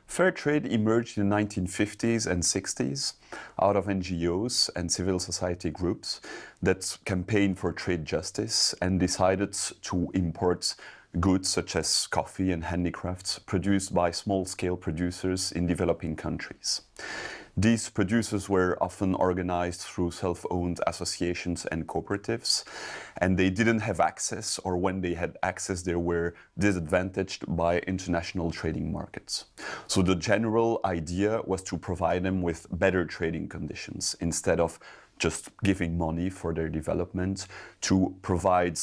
Fair trade emerged in the 1950s and 60s out of NGOs and civil society groups that campaigned for trade justice and decided to import goods such as coffee and handicrafts produced by small-scale producers in developing countries. These producers were often organized through self-owned associations and cooperatives, and they didn't have access, or when they had access, they were disadvantaged by international trading markets. So the general idea was to provide them with better trading conditions instead of just giving money for their development, to provide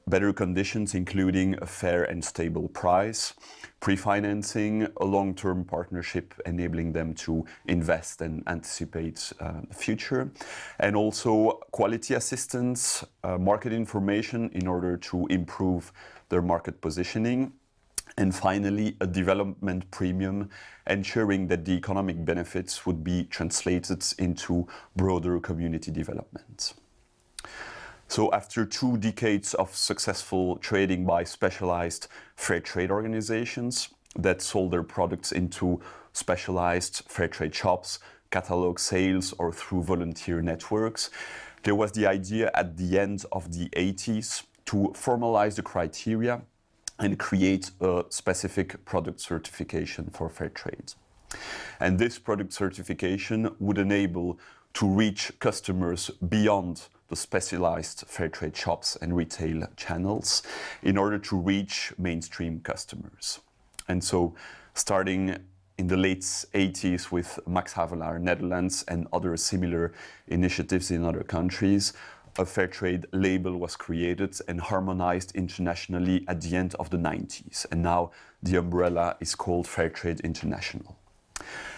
better conditions, including a fair and stable price, pre-financing, a long-term partnership enabling them to invest and anticipate the future, and also quality assistance, market information in order to improve their market positioning, and finally a development premium, ensuring that the economic benefits would be translated into broader community development. So after 2 decades of successful trading by specialized fair trade organizations that sold their products into specialized fair trade shops, catalog sales, or through volunteer networks, there was the idea at the end of the 80s to formalize the criteria and create a specific product certification for fair trade. And this product certification would enable to reach customers beyond the specialized fair trade shops and retail channels in order to reach mainstream customers. And so starting in the late 80s with Max Havelaar, Netherlands, and other similar initiatives in other countries, a fair trade label was created and harmonized internationally at the end of the 90s. And now the umbrella is called Fair Trade International.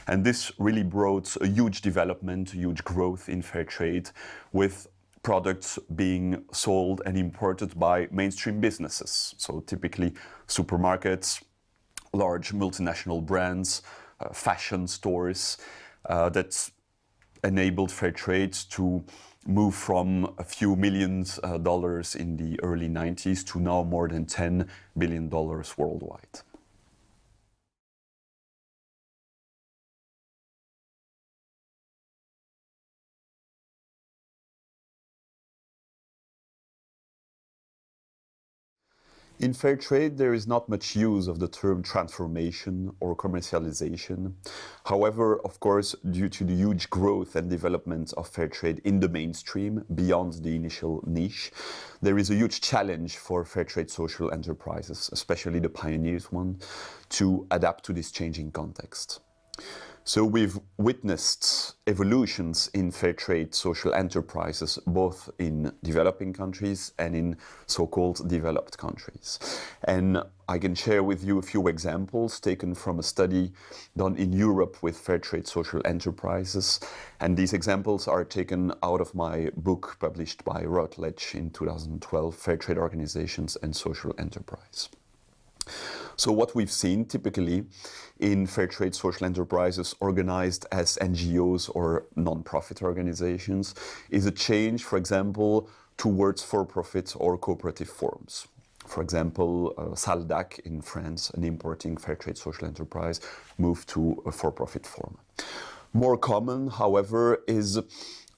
And this really brought a huge development, huge growth in fair trade, with products being sold and imported by mainstream businesses. So typically supermarkets, large multinational brands, fashion stores that enabled fair trade to move from a few millions dollars in the early 90s to now more than $10 billion worldwide. In fair trade, there is not much use of the term transformation or commercialization. However, of course, due to the huge growth and development of fair trade in the mainstream, beyond the initial niche, there is a huge challenge for fair trade social enterprises, especially the pioneers one, to adapt to this changing context. So we've witnessed evolutions in fair trade social enterprises, both in developing countries and in so-called developed countries. And I can share with you a few examples taken from a study done in Europe with fair trade social enterprises. And these examples are taken out of my book published by Routledge in 2012, Fair Trade Organizations and Social Enterprise. So what we've seen typically in fair trade social enterprises organized as NGOs or non-profit organizations is a change, for example, towards for-profit or cooperative forms. For example, Saldac in France, an importing fair trade social enterprise, moved to a for-profit form. More common, however, is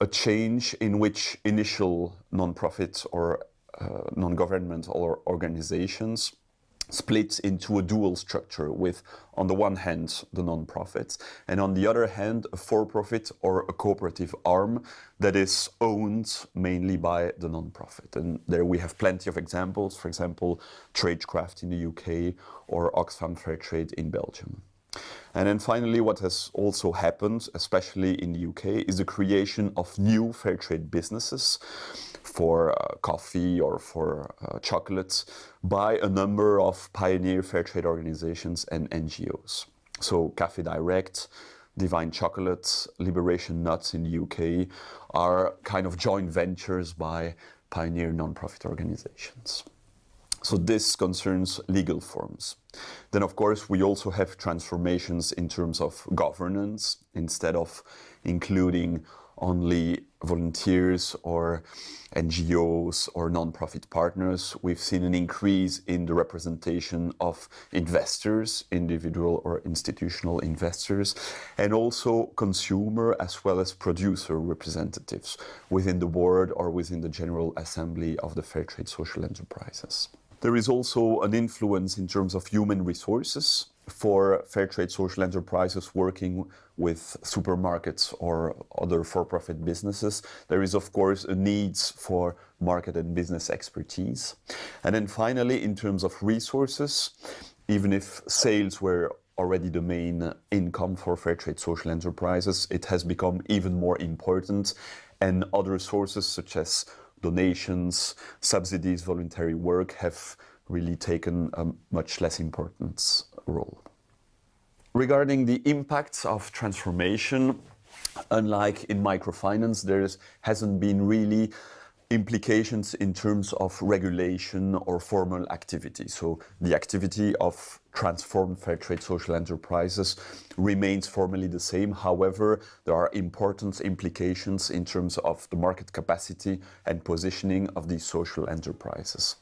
a change in which initial non-profit or non-governmental organizations split into a dual structure with, on the one hand, the non-profits, and on the other hand, a for-profit or a cooperative arm that is owned mainly by the non-profit. And there we have plenty of examples, for example, Tradecraft in the UK or Oxfam Fair Trade in Belgium. And then finally, what has also happened, especially in the UK, is the creation of new fair trade businesses for coffee or for chocolates by a number of pioneer fair trade organizations and NGOs. So Café Direct, Divine Chocolates, Liberation Nuts in the UK are kind of joint ventures by pioneer non-profit organizations. So this concerns legal forms. Then, of course, we also have transformations in terms of governance. Instead of including only volunteers or NGOs or non-profit partners, we've seen an increase in the representation of investors, individual or institutional investors, and also consumer as well as producer representatives within the board or within the General Assembly of the Fairtrade Social Enterprises. There is also an influence in terms of human resources for Fairtrade social enterprises working with supermarkets or other for-profit businesses. There is, of course, a need for market and business expertise. And then finally, in terms of resources, even if sales were already the main income for Fairtrade social enterprises, it has become even more important, and other sources such as donations, subsidies, voluntary work have really taken a much less important role. Regarding the impacts of transformation, unlike in microfinance, there hasn't been really implications in terms of regulation or formal activity. So the activity of transformed Fairtrade social enterprises remains formally the same. However, there are important implications in terms of the market capacity and positioning of these social enterprises.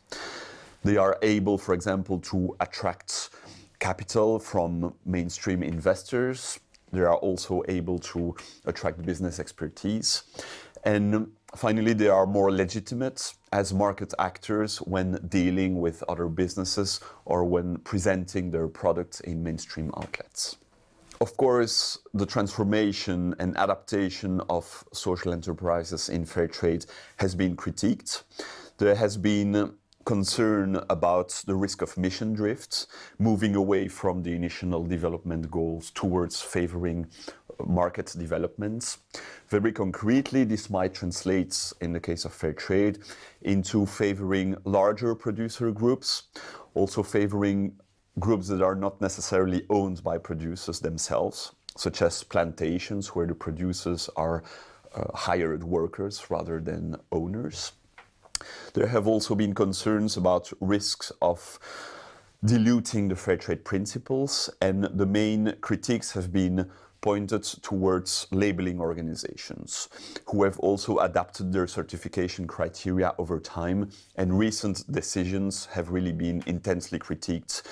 They are able, for example, to attract capital from mainstream investors. They are also able to attract business expertise. And finally, they are more legitimate as market actors when dealing with other businesses or when presenting their products in mainstream outlets. Of course, the transformation and adaptation of social enterprises in Fairtrade has been critiqued. There has been concern about the risk of mission drift, moving away from the initial development goals towards favoring market developments. Very concretely, this might translate, in the case of Fairtrade, into favoring larger producer groups, also favoring groups that are not necessarily owned by producers themselves, such as plantations, where the producers are hired workers rather than owners. There have also been concerns about risks of diluting the fair trade principles, and the main critiques have been pointed towards labeling organizations who have also adapted their certification criteria over time, and recent decisions have really been intensely critiqued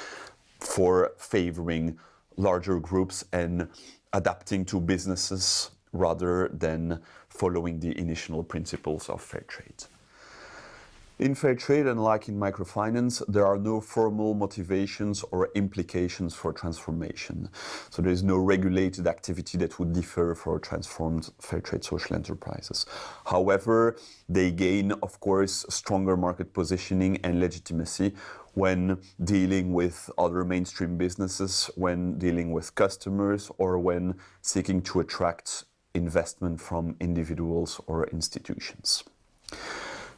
for favoring larger groups and adapting to businesses rather than following the initial principles of fair trade. In fair trade, unlike in microfinance, there are no formal motivations or implications for transformation. So there is no regulated activity that would differ for transformed fair trade social enterprises. However, they gain, of course, stronger market positioning and legitimacy when dealing with other mainstream businesses, when dealing with customers, or when seeking to attract investment from individuals or institutions.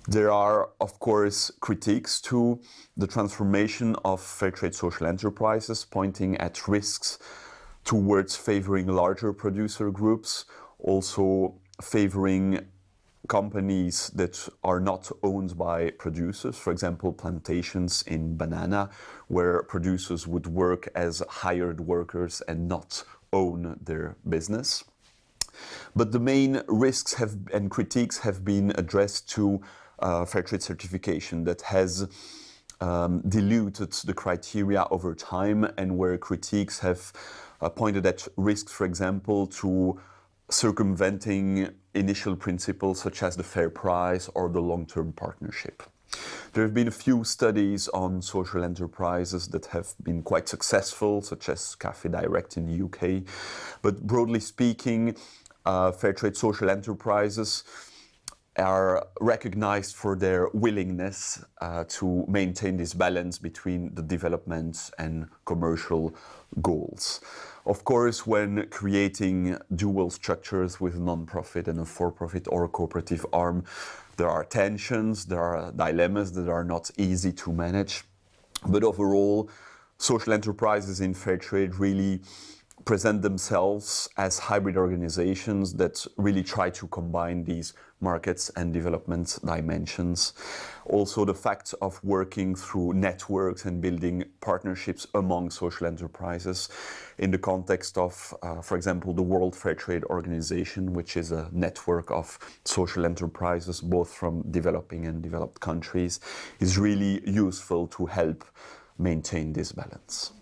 There are, of course, critiques to the transformation of fair trade social enterprises, pointing at risks towards favoring larger producer groups, also favoring companies that are not owned by producers, for example, plantations in banana, where producers would work as hired workers and not own their business. But the main risks and critiques have been addressed to fair trade certification that has diluted the criteria over time, and where critiques have pointed at risks, for example, to circumventing initial principles such as the fair price or the long-term partnership. There have been a few studies on social enterprises that have been quite successful, such as Cafe Direct in the UK. But broadly speaking, fair trade social enterprises are recognized for their willingness to maintain this balance between the development and commercial goals. Of course, when creating dual structures with a non-profit and a for-profit or a cooperative arm, there are tensions, there are dilemmas that are not easy to manage. But overall, social enterprises in fair trade really present themselves as hybrid organizations that really try to combine these markets and development dimensions. Also, the fact of working through networks and building partnerships among social enterprises in the context of, for example, the World Fair Trade Organization, which is a network of social enterprises, both from developing and developed countries, is really useful to help maintain this balance.